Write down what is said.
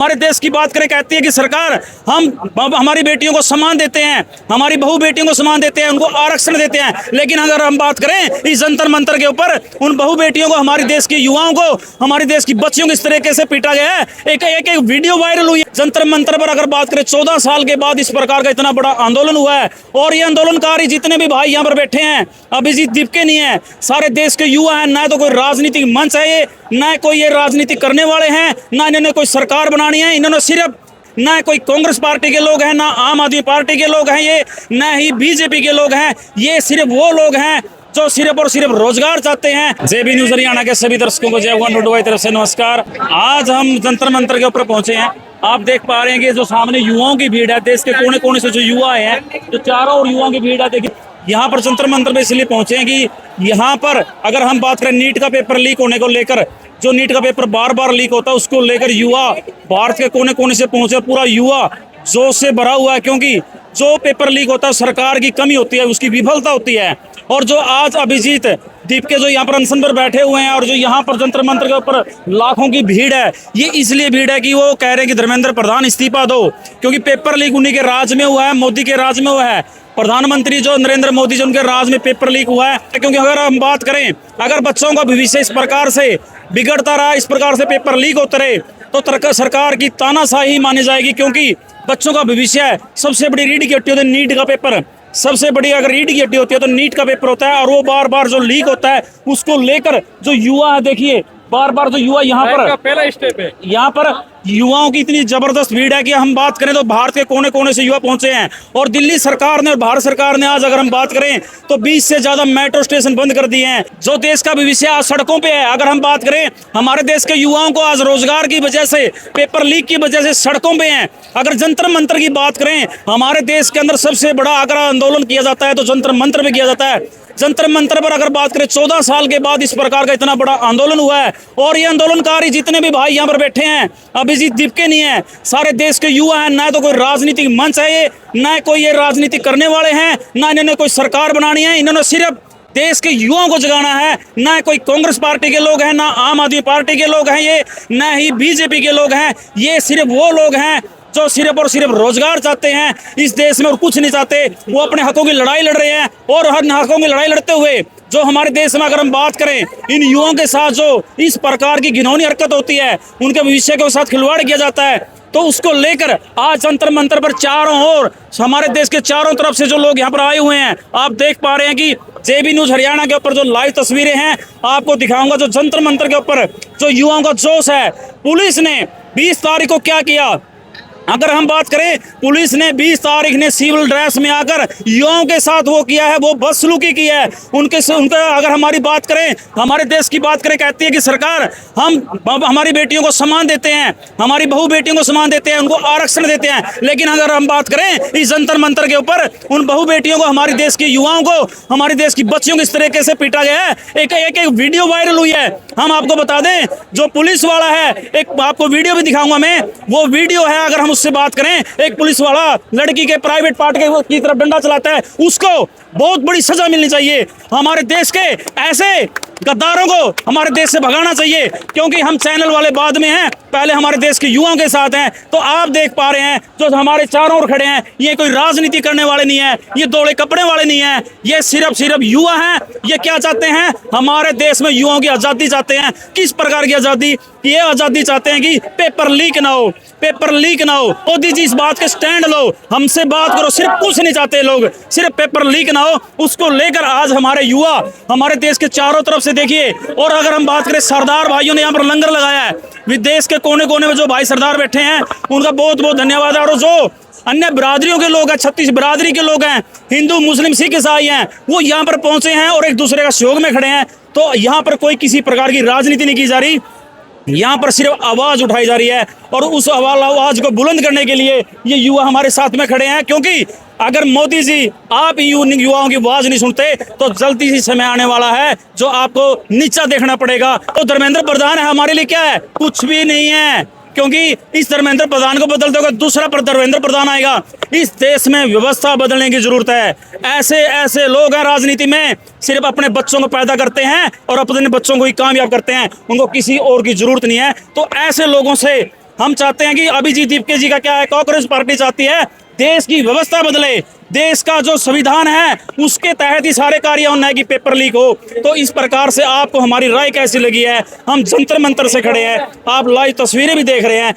हमारे देश की बात करें, कहती है कि सरकार हम हमारी बेटियों को सम्मान देते हैं, हमारी बहू बेटियों को सम्मान देते हैं, उनको आरक्षण देते हैं। लेकिन अगर हम बात करें इस जंतर मंतर के ऊपर, उन बहू बेटियों को, हमारे देश के युवाओं को, हमारी देश की बच्चियों को इस तरीके से पीटा गया है। एक वीडियो वायरल हुई है जंतर मंतर पर। अगर बात करें 14 साल के बाद इस प्रकार का इतना बड़ा आंदोलन हुआ है, और ये आंदोलनकारी जितने भी भाई यहाँ पर बैठे हैं, अभिजीत दीपके नहीं है, सारे देश के युवा हैं। ना तो कोई राजनीतिक मंच है ये, ना कोई ये राजनीति करने वाले हैं, ना इन्होंने कोई सरकार बनानी है। इन्होंने सिर्फ, ना कोई कांग्रेस पार्टी के लोग हैं, ना आम आदमी पार्टी के लोग हैं ये, ना ही बीजेपी के लोग हैं। ये सिर्फ वो लोग हैं जो सिर्फ और सिर्फ रोजगार चाहते हैं। जेबी न्यूज हरियाणा के सभी दर्शकों को जय भगवान तरफ से नमस्कार। आज हम जंतर मंतर के ऊपर पहुंचे हैं। आप देख पा रहे हैं कि जो सामने युवाओं की भीड़ है, देश के कोने कोने से जो युवा हैं, जो चारों ओर युवाओं की भीड़ है। देखिए यहाँ पर जंतर मंतर में इसलिए पहुंचे हैं कि यहाँ पर अगर हम बात करें नीट का पेपर लीक होने को लेकर, जो नीट का पेपर बार बार लीक होता है, उसको लेकर युवा भारत के कोने कोने से पहुंचे। पूरा युवा जोश से भरा हुआ है, क्योंकि जो पेपर लीक होता है सरकार की कमी होती है, उसकी विफलता होती है। और जो आज अभिजीत दीपके जो यहाँ पर अनशन पर बैठे हुए हैं, और जो यहाँ पर जंतर मंतर के ऊपर लाखों की भीड़ है, ये इसलिए भीड़ है कि वो कह रहे हैं कि धर्मेंद्र प्रधान इस्तीफा दो, क्योंकि पेपर लीक उन्हीं के राज में हुआ है, मोदी के राज में हुआ है। प्रधानमंत्री जो नरेंद्र मोदी जो, उनके राज में पेपर लीक हुआ है। क्योंकि अगर हम बात करें, अगर बच्चों का भविष्य इस प्रकार से बिगड़ता रहा, इस प्रकार से पेपर लीक होते रहे, तो सरकार की तानाशाही मानी जाएगी। क्योंकि बच्चों का भविष्य है, सबसे बड़ी रीढ़ की हड्डी होती है नीट का पेपर। सबसे बड़ी अगर रीढ़ की हड्डी होती है तो नीट का पेपर होता है, और वो बार बार जो लीक होता है उसको लेकर जो युवा है, देखिए बार बार जो युवा यहाँ पर पहला स्टेप है, यहाँ पर युवाओं की इतनी जबरदस्त भीड़ है कि हम बात करें तो भारत के कोने कोने से युवा पहुंचे हैं। और दिल्ली सरकार ने और भारत सरकार ने आज अगर हम बात करें तो 20 से ज्यादा मेट्रो स्टेशन बंद कर दिए हैं। जो देश का भविष्य आज सड़कों पे है। अगर हम बात करें हमारे देश के युवाओं को आज रोजगार की वजह से, पेपर लीक की वजह से सड़कों पे हैं। अगर जंतर मंतर की बात करें, हमारे देश के अंदर सबसे बड़ा अगर आंदोलन किया जाता है तो जंतर मंतर में किया जाता है। जंतर मंतर पर अगर बात करें 14 साल के बाद इस प्रकार का इतना बड़ा आंदोलन हुआ है, और ये आंदोलनकारी जितने भी भाई यहाँ पर बैठे हैं, अभिजीत दीपके नहीं है, सारे देश के युवा हैं। ना तो कोई राजनीतिक मंच है ये, ना कोई ये राजनीति करने वाले हैं, ना इन्होंने कोई सरकार बनानी है। इन्होंने सिर्फ देश के युवाओं को जगाना है। ना कोई कांग्रेस पार्टी के लोग हैं, ना आम आदमी पार्टी के लोग हैं ये, ना ही बीजेपी के लोग हैं। ये सिर्फ वो लोग हैं जो सिर्फ और सिर्फ रोजगार चाहते हैं इस देश में, और कुछ नहीं चाहते। वो अपने हकों की लड़ाई लड़ रहे हैं, और हर हकों की लड़ाई लड़ते हुए जो हमारे देश में अगर हम बात करें, इन युवाओं के साथ जो इस प्रकार की घिनौनी हरकत होती है, उनके भविष्य के साथ खिलवाड़ किया जाता है, तो उसको लेकर आज जंतर मंतर पर चारों ओर, हमारे देश के चारों तरफ से जो लोग यहाँ पर आए हुए हैं। आप देख पा रहे हैं कि जेबी न्यूज हरियाणा के ऊपर जो लाइव तस्वीरें हैं आपको दिखाऊंगा। जो जंतर मंतर के ऊपर जो युवाओं का जोश है, पुलिस ने 20 तारीख को क्या किया। अगर हम बात करें, पुलिस ने 20 तारीख ने सिविल ड्रेस में आकर युवाओं के साथ वो किया है, वो बदसलूकी की है उनके अगर हमारी बात करें, हमारे देश की बात करें, कहती है कि सरकार हम हमारी बेटियों को सम्मान देते हैं, हमारी बहू बेटियों को सम्मान देते हैं, उनको आरक्षण देते हैं। लेकिन अगर हम बात करें इस जंतर मंतर के ऊपर, उन बहू बेटियों को, हमारे देश के युवाओं को, हमारे देश की बच्चियों को इस तरीके से पीटा गया है। एक वीडियो वायरल हुई है। हम आपको बता दें, जो पुलिस वाला है, एक आपको वीडियो भी दिखाऊंगा मैं, वो वीडियो है। अगर हम उससे बात करें, एक पुलिस वाला लड़की के प्राइवेट पार्ट की तरफ डंडा चलाता है, उसको बहुत बड़ी सजा मिलनी चाहिए। हमारे देश के ऐसे गद्दारों को हमारे देश से भगाना चाहिए, क्योंकि हम चैनल वाले बाद में हैं, पहले हमारे देश के युवाओं के साथ हैं। तो आप देख पा रहे हैं जो हमारे चारों ओर खड़े हैं, ये कोई राजनीति करने वाले नहीं है, ये दौड़े कपड़े वाले नहीं है, ये सिर्फ युवा हैं। ये क्या चाहते हैं, हमारे देश में युवाओं की आजादी चाहते हैं। किस प्रकार की आजादी? ये आजादी चाहते हैं कि पेपर लीक ना हो, पेपर लीक ना हो। मोदी जी इस बात के स्टैंड लो, हमसे बात करो। सिर्फ कुछ नहीं चाहते लोग, सिर्फ पेपर लीक ना हो, उसको लेकर आज हमारे युवा हमारे देश के चारों तरफ से देखिए। और अगर हम बात करें, सरदार भाइयों ने यहाँ पर लंगर लगाया है। विदेश के कोने कोने में जो भाई सरदार बैठे हैं, उनका बहुत बहुत धन्यवाद है। और जो अन्य बिरादरियों के लोग हैं, 36 बिरादरी के लोग हैं, हिंदू मुस्लिम सिख ईसाई हैं, वो यहाँ पर पहुंचे हैं और एक दूसरे का सहयोग में खड़े हैं। तो यहाँ पर कोई किसी प्रकार की राजनीति नहीं की जा रही, यहाँ पर सिर्फ आवाज उठाई जा रही है। और उस आवाज को बुलंद करने के लिए ये युवा हमारे साथ में खड़े हैं। क्योंकि अगर मोदी जी आप युवाओं की आवाज नहीं सुनते, तो जल्दी सी समय आने वाला है जो आपको नीचा देखना पड़ेगा। तो धर्मेंद्र प्रधान है हमारे लिए क्या है? कुछ भी नहीं है। क्योंकि इस धर्मेंद्र प्रधान को बदलते हुए दूसरा धर्मेंद्र प्रधान आएगा। इस देश में व्यवस्था बदलने की जरूरत है। ऐसे ऐसे लोग हैं राजनीति में, सिर्फ अपने बच्चों को पैदा करते हैं और अपने बच्चों को ही कामयाब करते हैं, उनको किसी और की जरूरत नहीं है। तो ऐसे लोगों से हम चाहते हैं कि अभिजीत दीपके जी का क्या है, कांग्रेस पार्टी चाहती है देश की व्यवस्था बदले, देश का जो संविधान है उसके तहत ही सारे कार्य होना है कि पेपर लीक हो। तो इस प्रकार से आपको हमारी राय कैसी लगी है? हम जंतर मंतर से खड़े हैं, आप लाइव तस्वीरें भी देख रहे हैं।